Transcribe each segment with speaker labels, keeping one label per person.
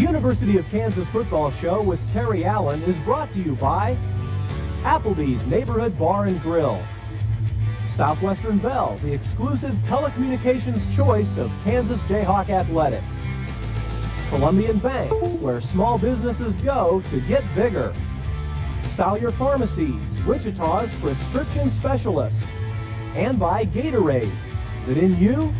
Speaker 1: University of Kansas Football Show with Terry Allen is brought to you by Applebee's Neighborhood Bar and Grill, Southwestern Bell, the exclusive telecommunications choice of Kansas Jayhawk Athletics, Columbian Bank, where small businesses go to get bigger, Salyer Pharmacies, Wichita's prescription specialist, and by Gatorade. Is it in you?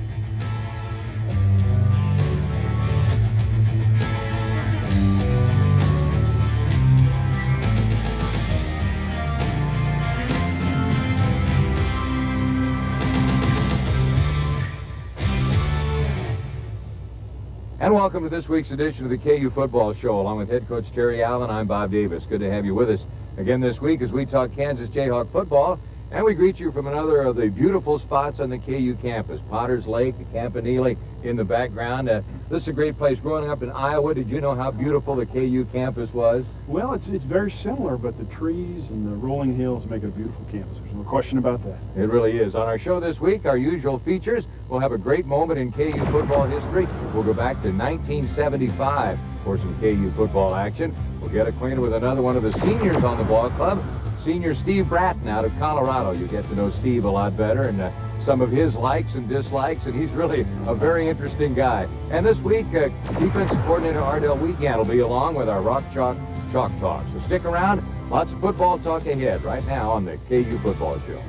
Speaker 2: And welcome to this week's edition of the KU Football Show. Along with head coach Terry Allen, I'm Bob Davis. Good to have you with us again this week as we talk Kansas Jayhawk football. And we greet you from another of the beautiful spots on the KU campus. Potters Lake, Campanile in the background. This is a great place. Growing up in Iowa, did you know how beautiful the KU campus was?
Speaker 3: Well, it's very similar, but the trees and the rolling hills make it a beautiful campus. There's no question about that.
Speaker 2: It really is. On our show this week, our usual features. We'll have a great moment in KU football history. We'll go back to 1975 for some KU football action. We'll get acquainted with another one of the seniors on the ball club. Senior Steve Bratton out of Colorado. You get to know Steve a lot better and some of his likes and dislikes, and he's really a very interesting guy. And this week, defensive coordinator Ardell Wiegand will be along with our Rock Chalk Talk. So stick around. Lots of football talk ahead right now on the KU Football Show.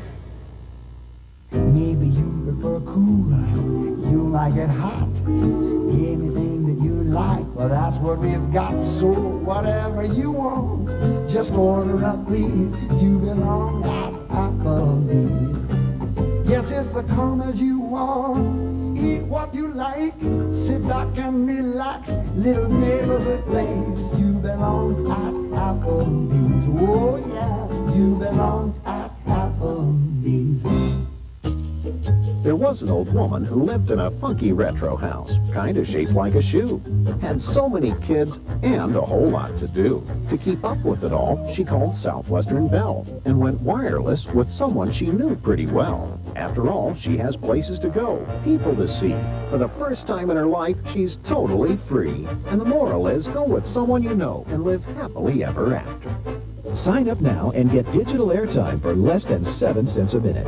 Speaker 4: Maybe you prefer cool, you might get hot. Anything that you like, well, that's what we've got. So whatever you want, just order up, please. You belong at Applebee's. Yes, it's the calm as you want. Eat what you like, sit back and relax. Little neighborhood place. You belong at Applebee's. Oh yeah, you belong at Applebee's.
Speaker 5: There was an old woman who lived in a funky retro house, kind of shaped like a shoe. Had so many kids and a whole lot to do. To keep up with it all, she called Southwestern Bell and went wireless with someone she knew pretty well. After all, she has places to go, people to see. For the first time in her life, she's totally free. And the moral is, go with someone you know and live happily ever after.
Speaker 6: Sign up now and get digital airtime for less than 7 cents a minute.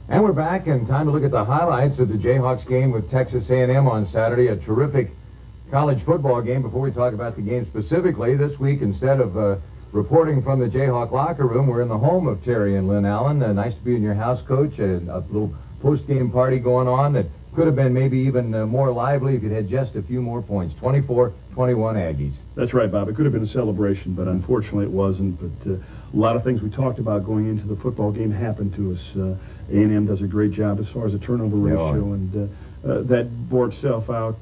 Speaker 2: And we're back, and time to look at the highlights of the Jayhawks game with Texas A&M on Saturday. A terrific college football game. Before we talk about the game specifically, this week, instead of reporting from the Jayhawk locker room, we're in the home of Terry and Lynn Allen. Nice to be in your house, Coach. A little post-game party going on that could have been maybe even more lively if you'd had just a few more points. 24-21 Aggies.
Speaker 3: That's right, Bob. It could have been a celebration, but unfortunately it wasn't. But a lot of things we talked about going into the football game happened to us. A&M does a great job as far as the turnover ratio, and that bore itself out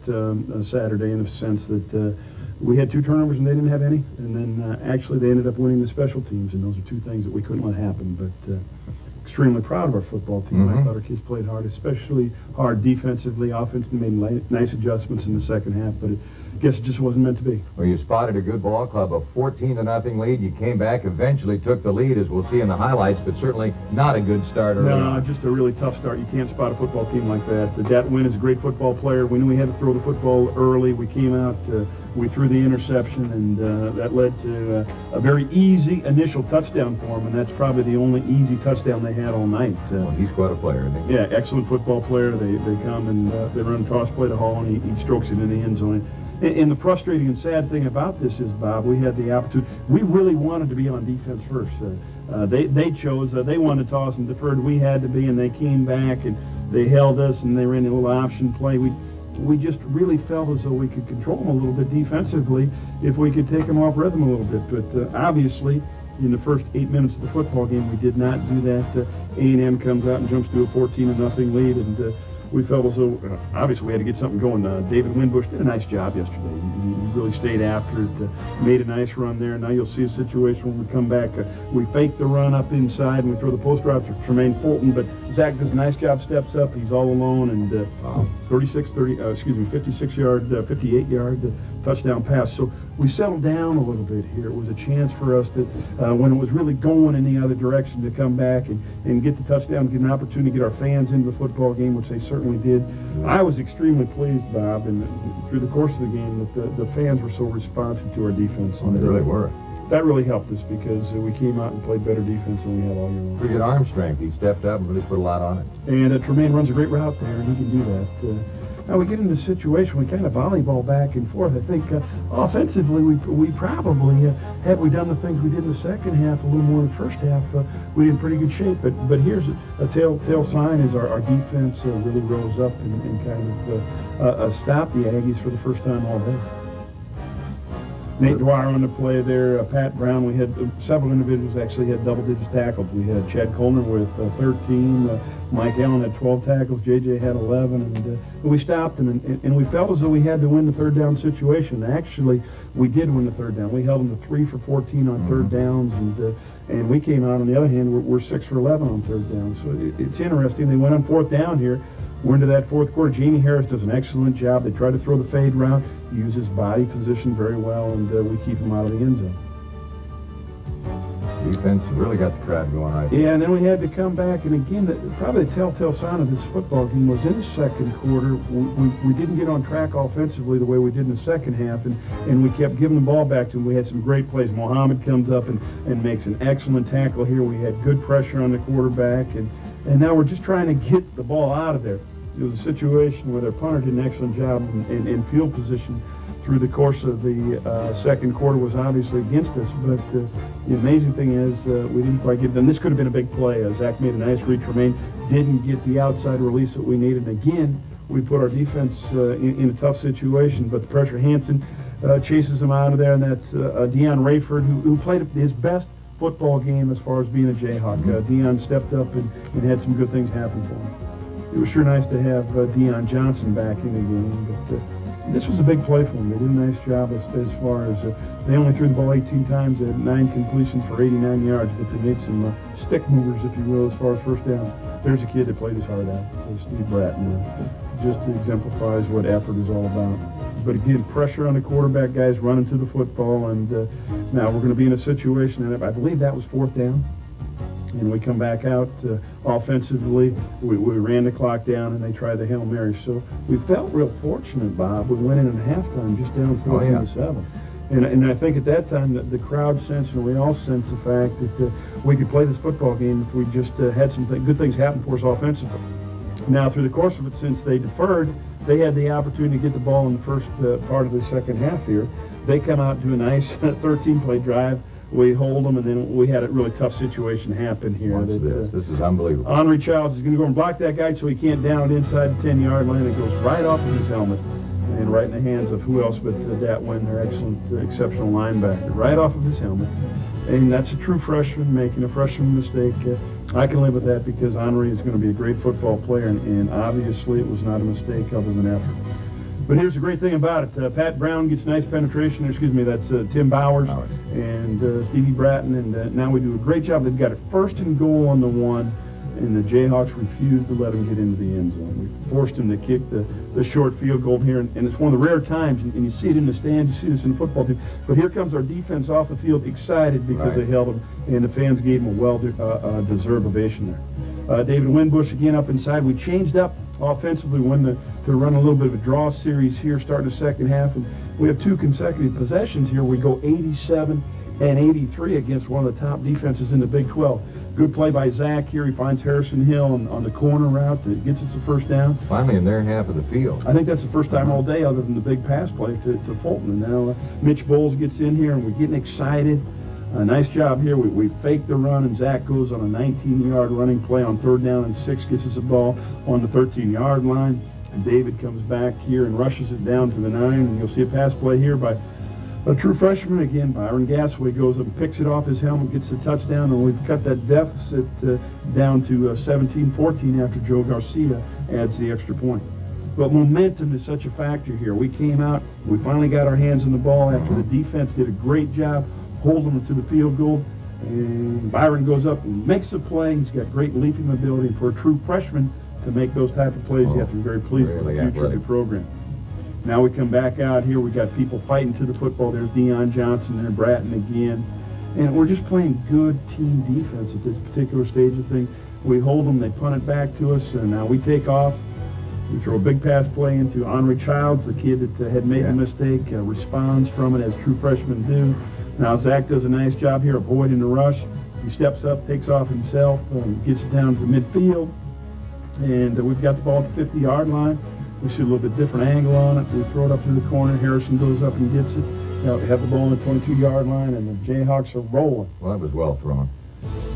Speaker 3: Saturday in the sense that we had 2 turnovers and they didn't have any, and then actually they ended up winning the special teams, and those are 2 things that we couldn't let happen. But extremely proud of our football team. I thought our kids played hard, especially hard defensively. Offensively made nice adjustments in the second half, but I guess it just wasn't meant to be.
Speaker 2: Well, you spotted a good ball club, a 14-0 lead. You came back, eventually took the lead, as we'll see in the highlights, but certainly not a good start early on.
Speaker 3: No, just a really tough start. You can't spot a football team like that. Dat Wynn is a great football player. We knew we had to throw the football early. We came out, we threw the interception, and that led to a very easy initial touchdown for him, and that's probably the only easy touchdown they had all night.
Speaker 2: Well, he's quite a player, isn't he?
Speaker 3: Yeah, excellent football player. They come and they run toss play to Hall, and he strokes it in the end zone. And the frustrating and sad thing about this is, Bob, we had the opportunity. We really wanted to be on defense first. They chose. They wanted to toss and deferred. We had to be, and they came back and they held us, and they ran a little option play. We just really felt as though we could control them a little bit defensively if we could take them off rhythm a little bit. But obviously, in the first 8 minutes of the football game, we did not do that. A&M comes out and jumps to a 14-0 lead, and we felt as though, obviously, we had to get something going. David Winbush did a nice job yesterday. He really stayed after it, made a nice run there. Now you'll see a situation when we come back. We fake the run up inside, and we throw the post route to Tremaine Fulton, but Zach does a nice job, steps up. He's all alone, and 58-yard touchdown pass. So we settled down a little bit here. It was a chance for us to, when it was really going in the other direction, to come back and get the touchdown, get an opportunity to get our fans into the football game, which they certainly did. I was extremely pleased, Bob, and through the course of the game that the fans were so responsive to our defense.
Speaker 2: Well, they really were.
Speaker 3: That really helped us because we came out and played better defense than we had all year long.
Speaker 2: Pretty good arm strength. He stepped up and really put a lot on it.
Speaker 3: And Tremaine runs a great route there, and he can do that. Now we get into a situation, we kind of volleyball back and forth. I think offensively, we probably, had we done the things we did in the second half, a little more in the first half, we're in pretty good shape. But here's a telltale sign is our defense really rose up and kind of stopped the Aggies for the first time all day. Nate Dwyer on the play there, Pat Brown. We had several individuals actually had double digits tackles. We had Chad Coleman with 13, Mike Allen had 12 tackles, JJ had 11, and we stopped them, and we felt as though we had to win the third down situation. Actually, we did win the third down. We held them to 3 for 14 on third downs, and we came out on the other hand, we're 6 for 11 on third down. So it's interesting. They went on fourth down here. We're into that fourth quarter. Jamie Harris does an excellent job. They try to throw the fade route, use his body position very well, and we keep him out of the end zone.
Speaker 2: Defense really got the crowd going right there.
Speaker 3: Yeah, and then we had to come back, and again, probably the telltale sign of this football game was in the second quarter, we didn't get on track offensively the way we did in the second half, and we kept giving the ball back to them. We had some great plays. Mohammed comes up and makes an excellent tackle here. We had good pressure on the quarterback, and now we're just trying to get the ball out of there. It was a situation where their punter did an excellent job in field position through the course of the second quarter was obviously against us, but the amazing thing is we didn't quite get it done. This could have been a big play. Zach made a nice read. Tremaine didn't get the outside release that we needed. Again, we put our defense in a tough situation, but the pressure, Hansen chases him out of there, and that's Deion Rayford, who played his best football game as far as being a Jayhawk. Deion stepped up and had some good things happen for him. It was sure nice to have Deion Johnson back in the game, but this was a big play for them. They did a nice job as far as they only threw the ball 18 times. They had 9 completions for 89 yards, but they made some stick movers, if you will, as far as first down. There's a kid that played his heart out, Steve Bratton. Just exemplifies what effort is all about. But again, pressure on the quarterback, guys running to the football, and now we're going to be in a situation, and I believe that was fourth down. And we come back out offensively. We ran the clock down, and they tried the Hail Mary. So we felt real fortunate, Bob. We went in at halftime just down 14-7. And I think at that time the crowd sensed, and we all sensed the fact that we could play this football game if we just had some good things happen for us offensively. Now, through the course of it, since they deferred, they had the opportunity to get the ball in the first part of the second half here. They come out and do a nice 13-play drive. We hold them, and then we had a really tough situation happen here.
Speaker 2: Watch this. This is unbelievable.
Speaker 3: Henry Childs is going to go and block that guy so he can't down it inside the 10-yard line. It goes right off of his helmet and right in the hands of who else but Dat Wynn, their excellent, exceptional linebacker. Right off of his helmet. And that's a true freshman making a freshman mistake. I can live with that because Henry is going to be a great football player, and obviously it was not a mistake other than effort. But here's the great thing about it. Pat Brown gets nice penetration. Excuse me, that's Tim Bowers and Stevie Bratton. And now we do a great job. They've got a first and goal on the 1, and the Jayhawks refused to let him get into the end zone. We forced him to kick the short field goal here, and it's one of the rare times, and you see it in the stands, you see this in the football team. But here comes our defense off the field excited because they held him, and the fans gave him a well-deserved ovation there. David Winbush again up inside. We changed up offensively, to run a little bit of a draw series here, starting the second half, and we have 2 consecutive possessions here. We go 87 and 83 against one of the top defenses in the Big 12. Good play by Zach here. He finds Harrison Hill on the corner route that gets us the first down.
Speaker 2: Finally in their half of the field.
Speaker 3: I think that's the first time all day other than the big pass play to Fulton. And now Mitch Bowles gets in here, and we're getting excited. Nice job here. We fake the run, and Zach goes on a 19-yard running play on 3rd down and 6, gets us a ball on the 13-yard line. And David comes back here and rushes it down to the 9. And you'll see a pass play here by a true freshman again. Byron Gasaway goes up and picks it off his helmet, gets the touchdown, and we've cut that deficit down to 17-14 after Joe Garcia adds the extra point. But momentum is such a factor here. We came out, we finally got our hands on the ball after the defense did a great job holding them to the field goal, and Byron goes up and makes the play. He's got great leaping ability. For a true freshman to make those type of plays, you have to be very pleased with the future of the program. Now we come back out here. We got people fighting to the football. There's Deion Johnson there, Bratton again. And we're just playing good team defense at this particular stage of things. We hold them, they punt it back to us, and now we take off. We throw a big pass play into Henry Childs, the kid that had made the mistake, responds from it as true freshmen do. Now Zach does a nice job here avoiding the rush. He steps up, takes off himself, gets it down to midfield, and we've got the ball at the 50-yard line. We see a little bit different angle on it. We throw it up to the corner. Harrison goes up and gets it. Now we have the ball on the 22-yard line, and the Jayhawks are rolling.
Speaker 2: Well, that was well thrown.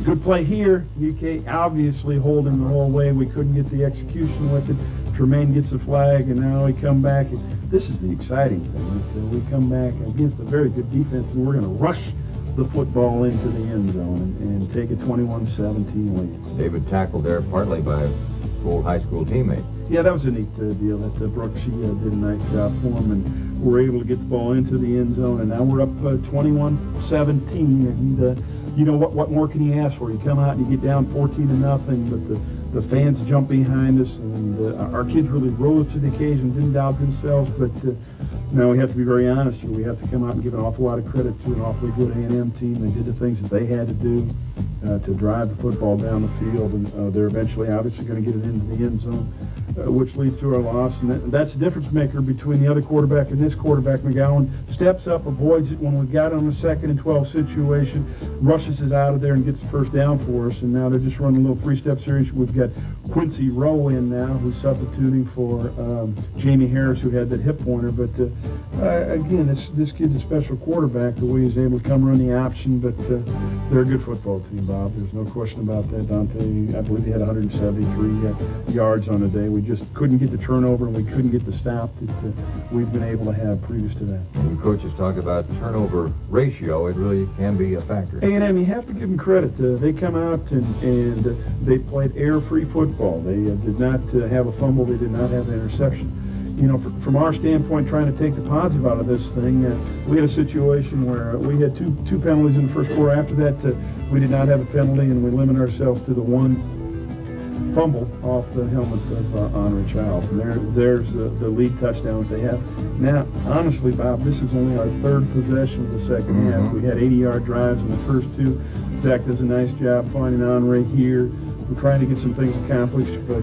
Speaker 3: Good play here. UK obviously holding the whole way. We couldn't get the execution with it. Tremaine gets the flag, and now we come back. This is the exciting thing. We come back against a very good defense, and we're going to rush the football into the end zone and take a 21-17 lead.
Speaker 2: David tackled there partly by his old high school teammate.
Speaker 3: Yeah, that was a neat deal. That Brooks, he did a nice job for him, and we're able to get the ball into the end zone, and now we're up 21-17, and you know what more can you ask for? You come out and you get down 14-0, but the fans jump behind us, and our kids really rose to the occasion, didn't doubt themselves, but now we have to be very honest here. We have to come out and give an awful lot of credit to an awfully good A&M team. They did the things that they had to do to drive the football down the field, and they're eventually obviously going to get it into the end zone, which leads to our loss. And that's the difference maker between the other quarterback and this quarterback. McGowan steps up, avoids it when we got on a 2nd and 12 situation, rushes it out of there and gets the first down for us. And now they're just running a little 3-step series. We've got Quincy Rowe in now, who's substituting for Jamie Harris, who had that hip pointer. But again, this kid's a special quarterback, the way he's able to come run the option. But they're a good football team, Bob. There's no question about that. Dante, I believe he had 173 yards on the day. We just couldn't get the turnover, and we couldn't get the stop that we've been able to have previous to that.
Speaker 2: When coaches talk about turnover ratio, it really can be a factor.
Speaker 3: A&M, you have to give them credit. They come out and they played air-free football. They did not have a fumble. They did not have an interception. You know, from our standpoint, trying to take the positive out of this thing, we had a situation where we had two penalties in the first quarter. After that, we did not have a penalty, and we limit ourselves to the one fumble off the helmet of Henry Childs. And there's the lead touchdown that they have. Now, honestly, Bob, this is only our 3rd possession of the second half. We had 80-yard drives in the first 2. Zach does a nice job finding Henry here. We're trying to get some things accomplished, but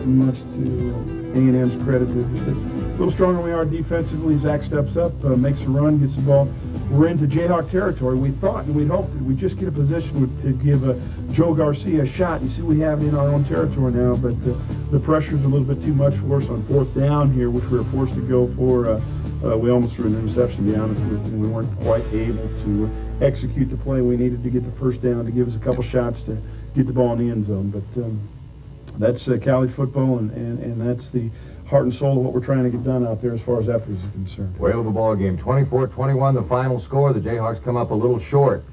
Speaker 3: much to A&M's credit, they're just a little stronger than we are defensively. Zach steps up, makes a run, gets the ball. We're into Jayhawk territory. We thought and we'd hoped that we'd just get a position to give Joe Garcia a shot. You see, we have it in our own territory now, but the pressure's a little bit too much for us on 4th down here, which we were forced to go for. We almost threw an interception, to be honest with you, and we weren't quite able to execute the play we needed to get the first down to give us a couple shots to get the ball in the end zone. But that's college football, and that's the heart and soul of what we're trying to get done out there as far as efforts are concerned.
Speaker 2: Whale of a ball game, 24-21, the final score. The Jayhawks come up a little short.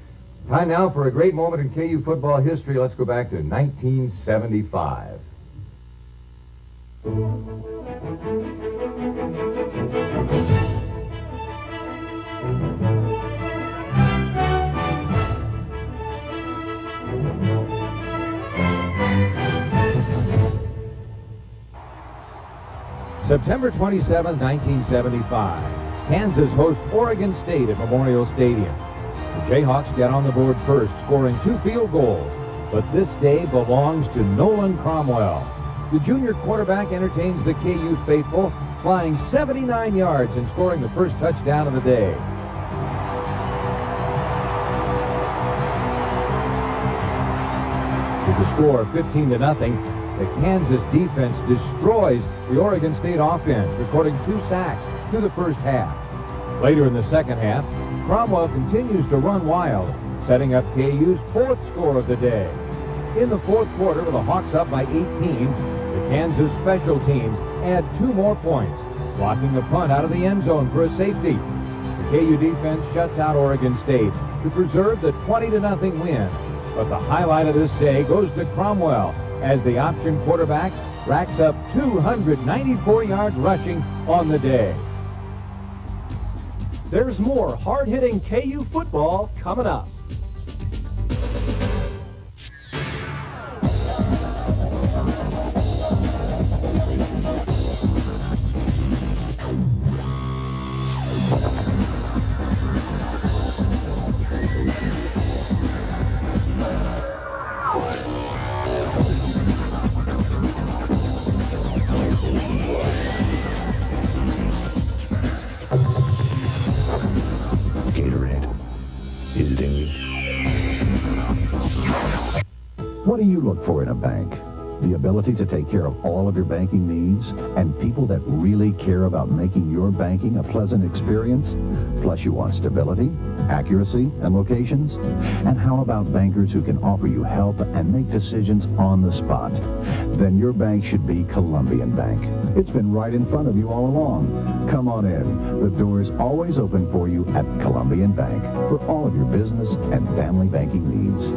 Speaker 2: Time now for a great moment in KU football history. Let's go back to 1975. September 27, 1975. Kansas hosts Oregon State at Memorial Stadium. The Jayhawks get on the board first, scoring 2 field goals. But this day belongs to Nolan Cromwell. The junior quarterback entertains the KU faithful, flying 79 yards and scoring the first touchdown of the day. With the score 15-0, the Kansas defense destroys the Oregon State offense, recording 2 sacks through the first half. Later in the second half, Cromwell continues to run wild, setting up KU's 4th score of the day. In the 4th quarter, with the Hawks up by 18, the Kansas special teams add 2 more points, blocking a punt out of the end zone for a safety. The KU defense shuts out Oregon State to preserve the 20-0 win. But the highlight of this day goes to Cromwell as the option quarterback racks up 294 yards rushing on the day.
Speaker 1: There's more hard-hitting KU football coming up.
Speaker 6: Gatorade. Is it in you? What do you look for in a bank? The ability to take care of all of your banking needs and people that really care about making your banking a pleasant experience? Plus you want stability, accuracy, and locations? And how about bankers who can offer you help and make decisions on the spot? Then your bank should be Columbian Bank. It's been right in front of you all along. Come on in. The door is always open for you at Columbian Bank for all of your business and family banking needs.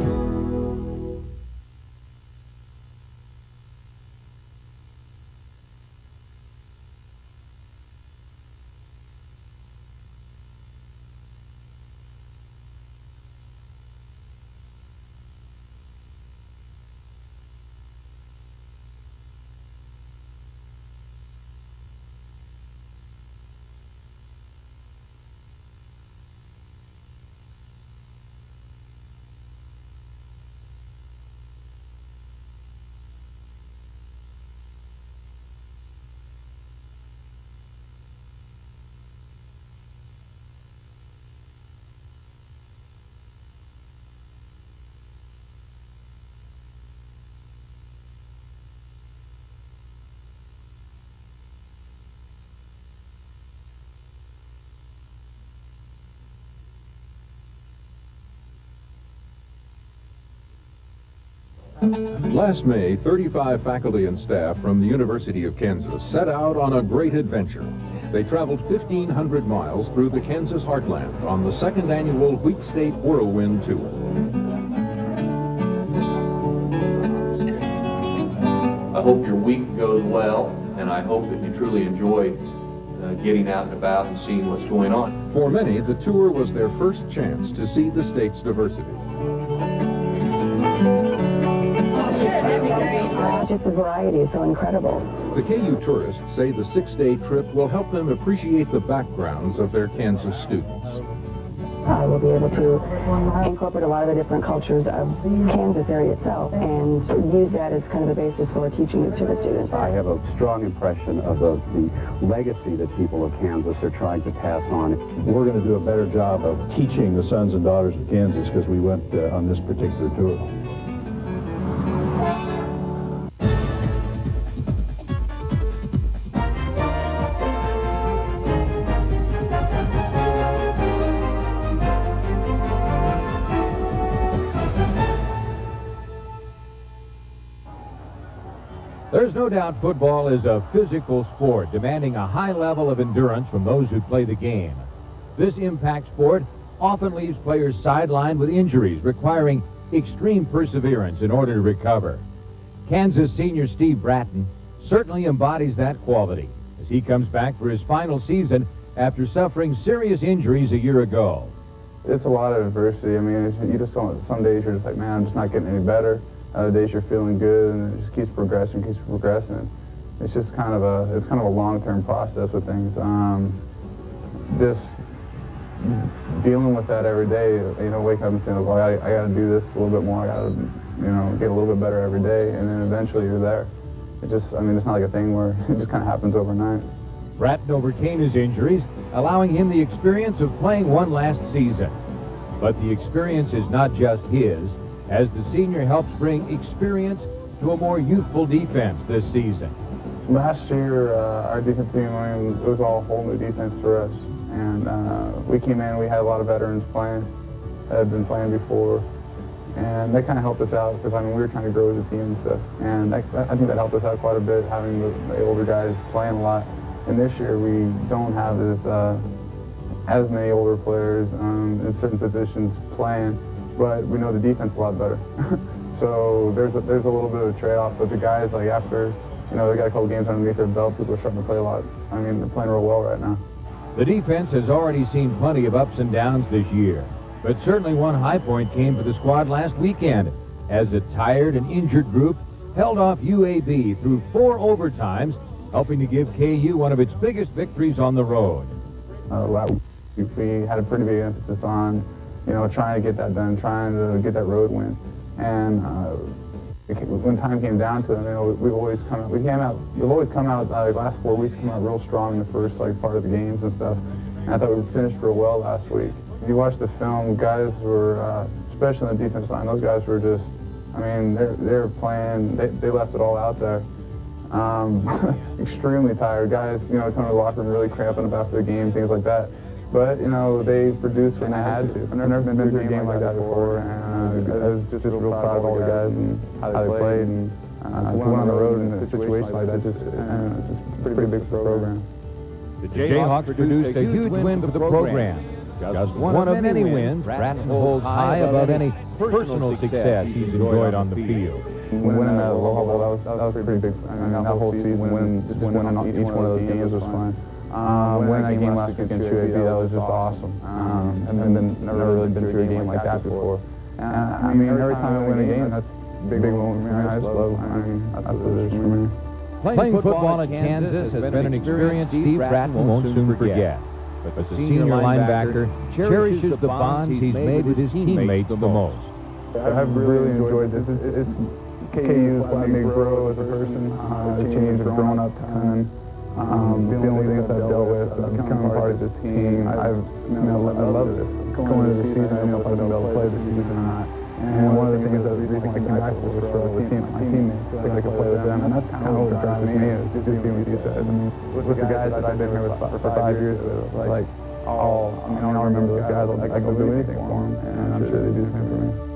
Speaker 7: Last May, 35 faculty and staff from the University of Kansas set out on a great adventure. They traveled 1,500 miles through the Kansas heartland on the second annual Wheat State Whirlwind Tour.
Speaker 8: I hope your week goes well, and I hope that you truly enjoy getting out and about and seeing what's going on.
Speaker 7: For many, the tour was their first chance to see the state's diversity.
Speaker 9: Just the variety is so incredible.
Speaker 7: The KU tourists say the 6-day trip will help them appreciate the backgrounds of their Kansas students.
Speaker 9: I will be able to incorporate a lot of the different cultures of Kansas area itself and use that as kind of a basis for teaching to the students.
Speaker 10: I have a strong impression of the legacy that people of Kansas are trying to pass on.
Speaker 3: We're going to do a better job of teaching the sons and daughters of Kansas because we went on this particular tour.
Speaker 2: There's no doubt football is a physical sport, demanding a high level of endurance from those who play the game. This impact sport often leaves players sidelined with injuries, requiring extreme perseverance in order to recover. Kansas senior Steve Bratton certainly embodies that quality as he comes back for his final season after suffering serious injuries a year ago.
Speaker 11: It's a lot of adversity. I mean, you just don't, some days you're just like, man, I'm just not getting any better. Other days you're feeling good, and it just keeps progressing. It's just kind of a long-term process with things. Just dealing with that every day. You know, waking up and saying, "Well, I got to do this a little bit more. I got to, get a little bit better every day." And then eventually you're there. It's not like a thing where it just kind of happens overnight.
Speaker 2: Bratton overcame his injuries, allowing him the experience of playing one last season. But the experience is not just his, as the senior helps bring experience to a more youthful defense this season.
Speaker 11: Last year, our defense team, it was all a whole new defense for us. And we came in, we had a lot of veterans playing that had been playing before. And that kind of helped us out because, we were trying to grow as a team and stuff. And I think that helped us out quite a bit, having the older guys playing a lot. And this year, we don't have as many older players in certain positions playing, but we know the defense a lot better. So there's a little bit of a trade-off, but the guys, like after, they got a couple games underneath their belt, people are starting to play a lot. They're playing real well right now.
Speaker 2: The defense has already seen plenty of ups and downs this year, but certainly one high point came for the squad last weekend as a tired and injured group held off UAB through 4 overtimes, helping to give KU one of its biggest victories on the road.
Speaker 11: We had a pretty big emphasis on, trying to get that done, trying to get that road win. And when time came down to it, we've always come out, last 4 weeks, come out real strong in the first part of the games and stuff. And I thought we finished real well last week. If you watch the film, guys were, especially on the defense line, those guys were just, they were playing, they left it all out there. Extremely tired. Guys, come to the locker room really cramping up after the game, things like that. But, they produced when they had to. I've never been through a game like that before, and I was just real proud of all the guys and how they played. And to win on the road in a situation like that, it's a pretty big program.
Speaker 2: The Jayhawks produced a huge win for the program. Just one of many wins, Bratton holds high above any personal success he's enjoyed on the field.
Speaker 11: Winning that local ball, that was pretty big. That whole season, winning each one of those games was fun. Winning that game last week against UAB, that was just awesome. I've never really been through a game like that before. And every time I win a game, that's a big moment for me. I just love, that's what it is for me.
Speaker 2: Playing football in Kansas has been an experience Steve Bratton won't soon forget. But the senior linebacker cherishes the bonds he's made with his teammates the most.
Speaker 11: I've really enjoyed this. It's KU's let me grow as a person. It's changed, I've grown up a ton. Dealing with things that I've dealt with, becoming part of this team. I love this. Going into the season, I didn't know if I was going to be able to play this season or not. And one of the things that the reason I came back for was for my teammates, so I could play with them. And that's kind of what drives me, is just being with these guys. With the guys that I've been here with for 5 years, I'll remember those guys. I'll do anything for them, and I'm sure they do the same for me.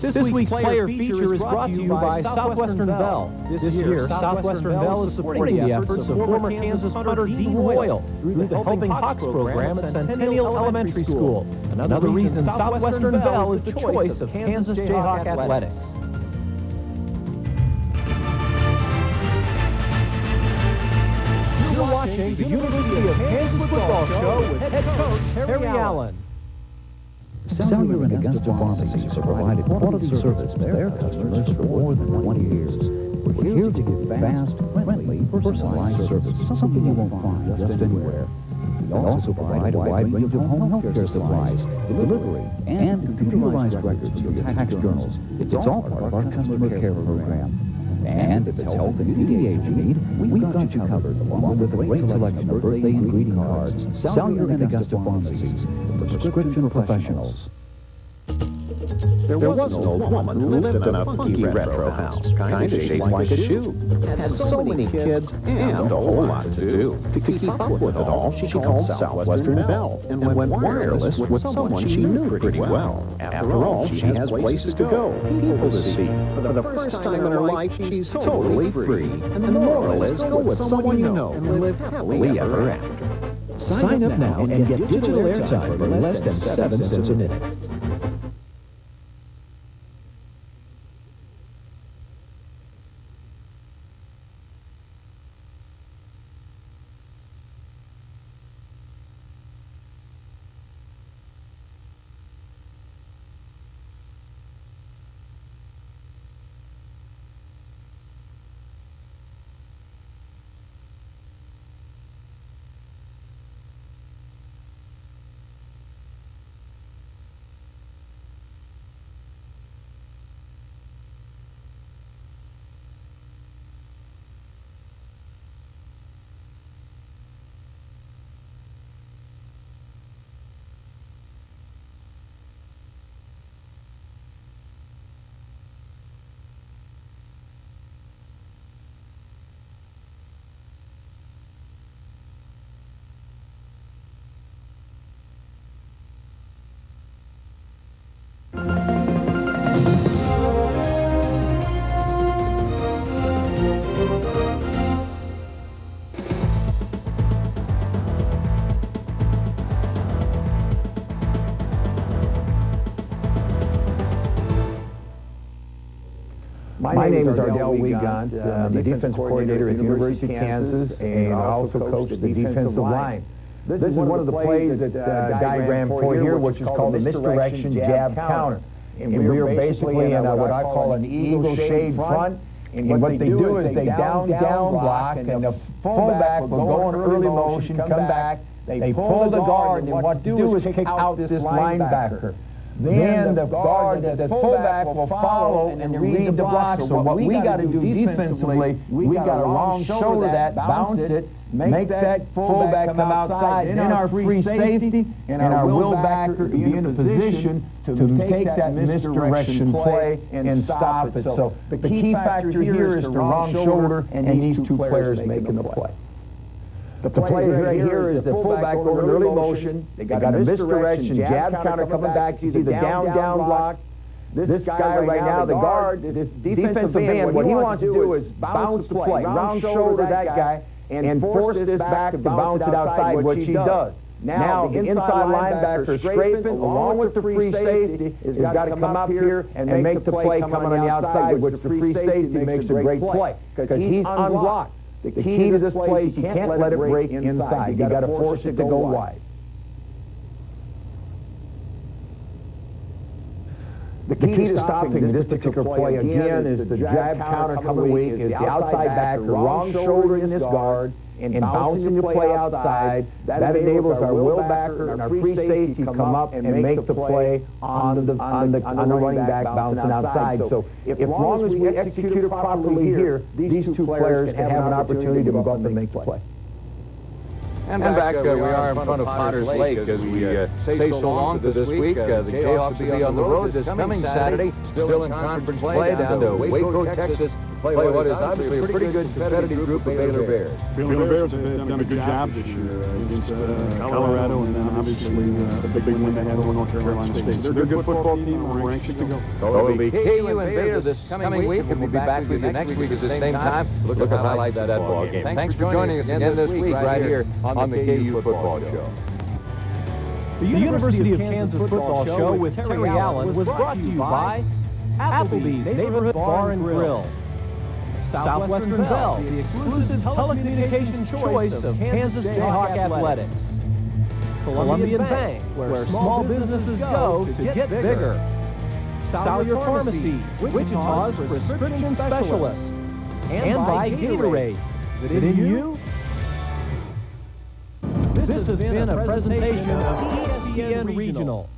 Speaker 1: This week's player feature is brought to you by Southwestern Bell. This year, Southwestern Bell is supporting the efforts of former Kansas punter Dean Royal through the Helping Hawks program at Centennial Elementary School. Another reason Southwestern Bell is the choice of Kansas Jayhawk Athletics. You're watching the University of Kansas Football Show with head coach Terry Allen.
Speaker 6: Cellular and Augusta pharmacies have provided quality service to their customers for more than 20 years. We're here to give fast, friendly, personalized service, something you won't find just anywhere. We also provide a wide range of home health care supplies, delivery, and computerized records for your tax journals. It's all part of our customer care program. And if it's health and beauty aid you need, we've got you covered, along with a great selection of birthday and greeting cards. Cellular and Augusta pharmacies, the prescription professionals.
Speaker 5: There was an old woman who lived in a funky retro house, kind of shaped like a shoe. Had so many kids and a whole lot to do. To keep up with it all, she called Southwestern Bell and went wireless with someone she knew pretty well. After all, she has places to go, people to see. For the first time in her life, she's totally free. And the moral is, go with someone you know and live happily ever after.
Speaker 6: Sign up now and get digital airtime for less than 7 cents a minute.
Speaker 12: My name is Ardell Wiegand, the defense coordinator at the University of Kansas, and I also coach the defensive line. This is one of the plays that diagram for here, which is called the misdirection jab counter. And we are basically in what I call an eagle-shaped front. And what they do is they down block, and the fullback will go in early motion, come back, they pull the guard, and what they do is kick out this linebacker. Then the guard, the fullback will follow and read the block. So what we got to do defensively, we got to long shoulder that, bounce it, make that fullback come outside, and then our free safety and our will backer be in a position to take that misdirection play and stop it. So the key factor here is the wrong shoulder and these two players making the play. The play right here is the fullback going in early motion. They got a misdirection jab counter coming back. It's either down block. This guy right now, the guard, this defensive end, what he wants to do is bounce the play, round shoulder that guy, and force this back to bounce it outside, which he does. Now, the inside linebacker scraping, along with the free safety, has got to come up here and make the play coming on the outside, which the free safety makes a great play, because he's unblocked. The key to this play is you can't let it break inside. You got to force it to go wide. The key to stopping this particular play again is the jab counter coming weak, is the outside backer, wrong shoulder in this guard, and bouncing the play outside. That enables our will backer and our free safety to come up and make the play on the running back bouncing outside. So as long as we execute it properly here, these two players can have an opportunity to go up and make the play.
Speaker 2: And back we are in front of Potter's Lake as we say so long for this week. The Jayhawks will be on the road this coming Saturday, still in conference play down to Waco, Texas. Play what is obviously a pretty good competitive group of Baylor Bears.
Speaker 3: Baylor Bears have done a good job this year against Colorado, and then obviously the big win they had over North Carolina State. They're a good football team, and we're anxious to go.
Speaker 2: It'll be KU and Baylor this coming week, and we'll be back with you next week at the same time. Look at highlights of that ball game. Thanks for joining us again this week right here on the KU Football Show.
Speaker 1: The University of Kansas Football Show with Terry Allen was brought to you by Applebee's Neighborhood Bar and Grill, Southwestern Bell, the exclusive telecommunications choice of Kansas Jayhawk Athletics, Columbian Bank, where small businesses go to get bigger, Salyer Pharmacies, Wichita's prescription specialist, and by Gatorade. Is it in you? This has been a presentation of ESPN Regional.